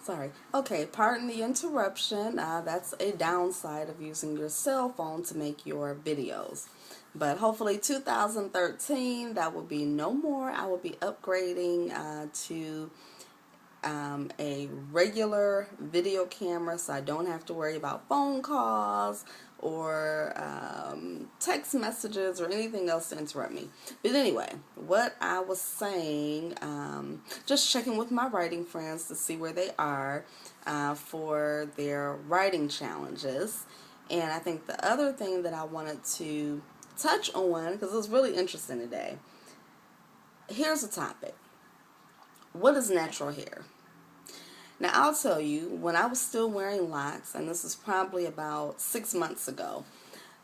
Sorry. Okay, pardon the interruption. That's a downside of using your cell phone to make your videos. But hopefully 2013, that will be no more. I will be upgrading to a regular video camera so I don't have to worry about phone calls or text messages or anything else to interrupt me. But anyway, what I was saying, just checking with my writing friends to see where they are for their writing challenges. And I think the other thing that I wanted to touch on, because it was really interesting today, here's a topic. What is natural hair? Now, I'll tell you, when I was still wearing locks, and this is probably about 6 months ago,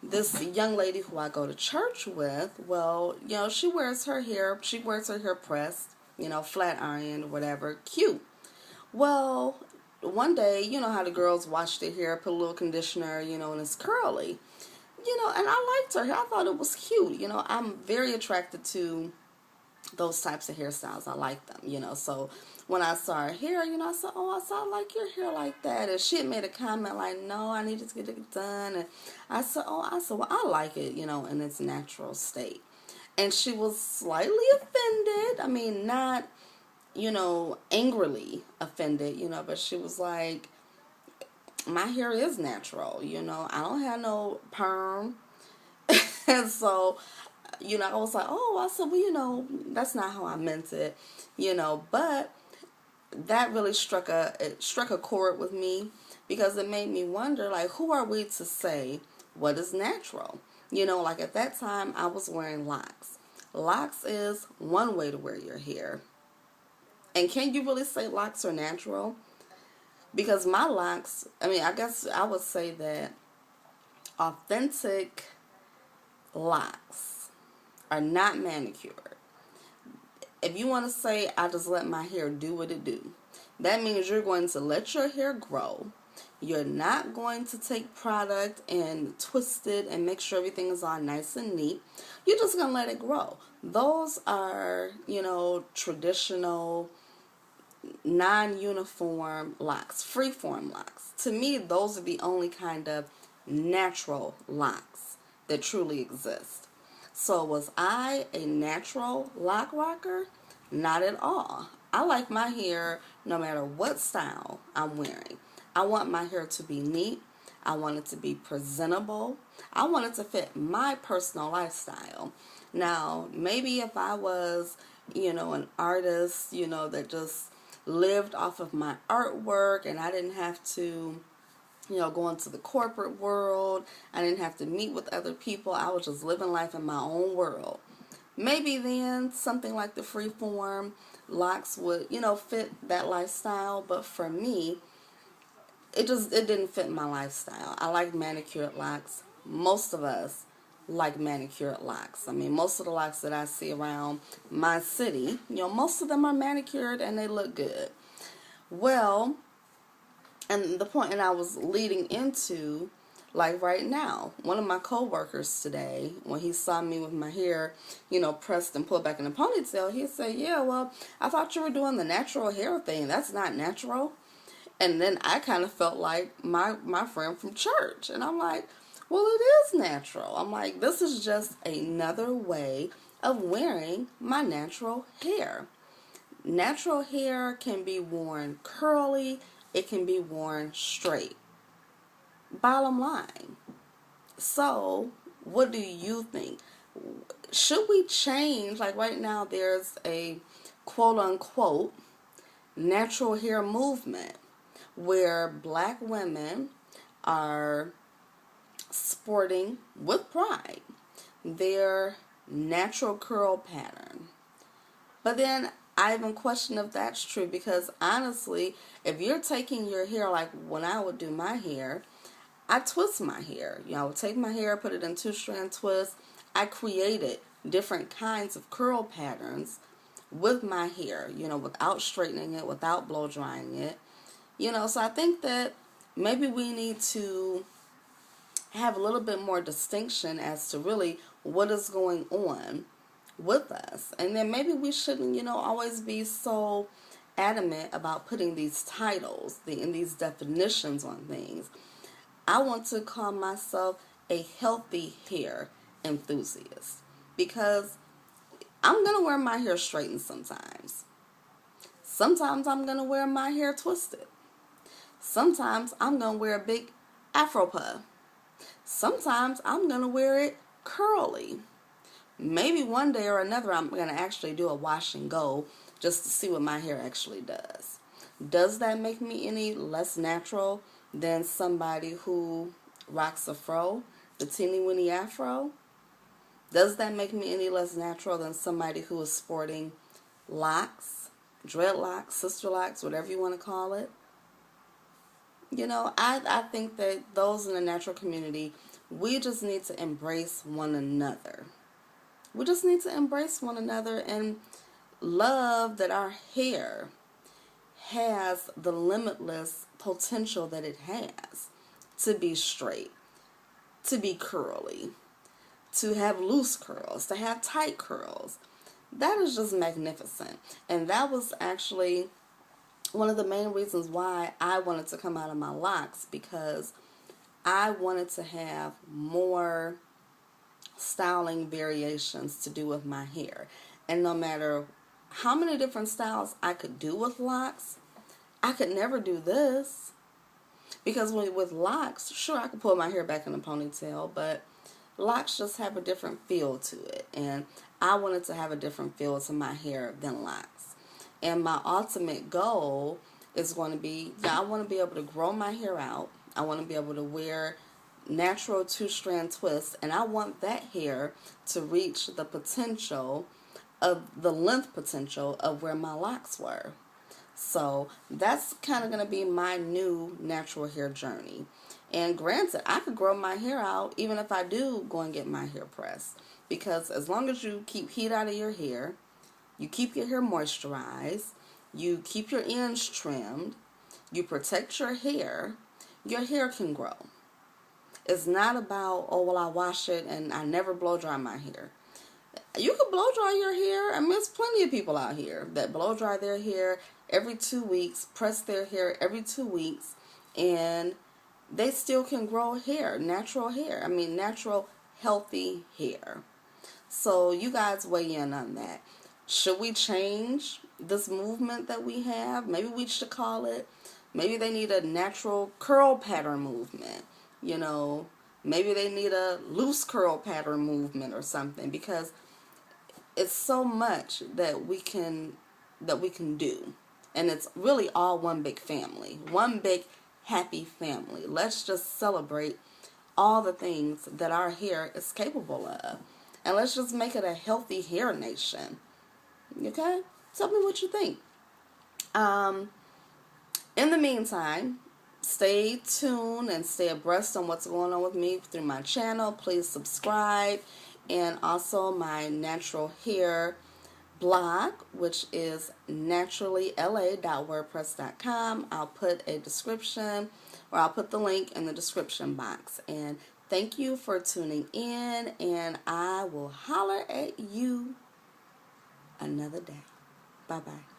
this young lady who I go to church with, well, she wears her hair pressed, flat ironed, whatever, cute. Well, one day, you know how the girls wash their hair, put a little conditioner, and it's curly. And I liked her hair. I thought it was cute. I'm very attracted to those types of hairstyles. I like them, so when I saw her hair, I said, I like your hair like that. And she had made a comment like, no, I need to get it done. And I said, well, I like it, in its natural state. And she was slightly offended. I mean, not, angrily offended, but she was like, my hair is natural, I don't have no perm. And so, I was like, I said, well, that's not how I meant it, but that really struck a chord with me, because it made me wonder, like, who are we to say what is natural? Like at that time I was wearing locks. Locks is one way to wear your hair. And can you really say locks are natural? Because my locks, I guess I would say that authentic locks are not manicured. If you want to say, I just let my hair do what it do, that means you're going to let your hair grow. You're not going to take product and twist it and make sure everything is all nice and neat. You're just going to let it grow. Those are, traditional, non-uniform locks, free-form locks. To me, those are the only kind of natural locks that truly exist. So was I a natural lock rocker? Not at all. I like my hair no matter what style I'm wearing. I want my hair to be neat. I want it to be presentable. I want it to fit my personal lifestyle. Now, maybe if I was, an artist, that just lived off of my artwork and I didn't have to go into the corporate world. I didn't have to meet with other people. I was just living life in my own world. Maybe then something like the freeform locks would, fit that lifestyle. But for me, it didn't fit my lifestyle. I like manicured locks. Most of us like manicured locks. Most of the locks that I see around my city, most of them are manicured and they look good. Well, and the point that I was leading into, like right now, one of my co-workers today, when he saw me with my hair, pressed and pulled back in a ponytail, he said, yeah, well, I thought you were doing the natural hair thing. That's not natural. And then I kind of felt like my friend from church. And I'm like, well, it is natural. I'm like, this is just another way of wearing my natural hair. Natural hair can be worn curly. It can be worn straight. Bottom line. So, what do you think? Should we change? Like right now, there's a quote-unquote natural hair movement where black women are sporting with pride their natural curl pattern. But then I even question if that's true, because honestly, if you're taking your hair, like when I would do my hair, I twist my hair. I would take my hair, put it in 2-strand twists. I created different kinds of curl patterns with my hair, without straightening it, without blow drying it. So I think that maybe we need to have a little bit more distinction as to really what is going on with us. And then maybe we shouldn't, always be so adamant about putting these titles and these definitions on things. I want to call myself a healthy hair enthusiast because I'm going to wear my hair straightened sometimes. Sometimes I'm going to wear my hair twisted. Sometimes I'm going to wear a big afro puff. Sometimes I'm going to wear it curly. Maybe one day or another I'm going to actually do a wash and go just to see what my hair actually does. Does that make me any less natural than somebody who rocks a fro, the teeny weeny afro? Does that make me any less natural than somebody who is sporting locks, dreadlocks, sister locks, whatever you want to call it? You know, I think that those in the natural community, we just need to embrace one another. We just need to embrace one another and love that our hair has the limitless potential that it has to be straight, to be curly, to have loose curls, to have tight curls. That is just magnificent. And that was actually one of the main reasons why I wanted to come out of my locks, because I wanted to have more styling variations to do with my hair. And no matter how many different styles I could do with locks, I could never do this. Because with locks, sure, I could pull my hair back in a ponytail, but locks just have a different feel to it. And I wanted to have a different feel to my hair than locks. And my ultimate goal is going to be, I want to be able to grow my hair out. I want to be able to wear natural 2-strand twists, and I want that hair to reach the potential of the length potential of where my locks were. So that's kind of going to be my new natural hair journey. And granted, I could grow my hair out even if I do go and get my hair pressed, because as long as you keep heat out of your hair, you keep your hair moisturized, you keep your ends trimmed, you protect your hair can grow. It's not about, oh, well, I wash it and I never blow dry my hair. You can blow dry your hair. I mean, there's plenty of people out here that blow dry their hair every 2 weeks, press their hair every 2 weeks, and they still can grow hair, natural hair. I mean, natural, healthy hair. So you guys weigh in on that. Should we change this movement that we have? Maybe we should call it, maybe they need a natural curl pattern movement. You know, maybe they need a loose curl pattern movement or something, because it's so much that we can do. And it's really all one big family, one big happy family. Let's just celebrate all the things that our hair is capable of. And let's just make it a healthy hair nation. Okay? Tell me what you think. In the meantime, stay tuned and stay abreast on what's going on with me through my channel. Please subscribe. And also my natural hair blog, which is naturallyla.wordpress.com. I'll put a description, or I'll put the link in the description box. And thank you for tuning in, and I will holler at you another day. Bye-bye.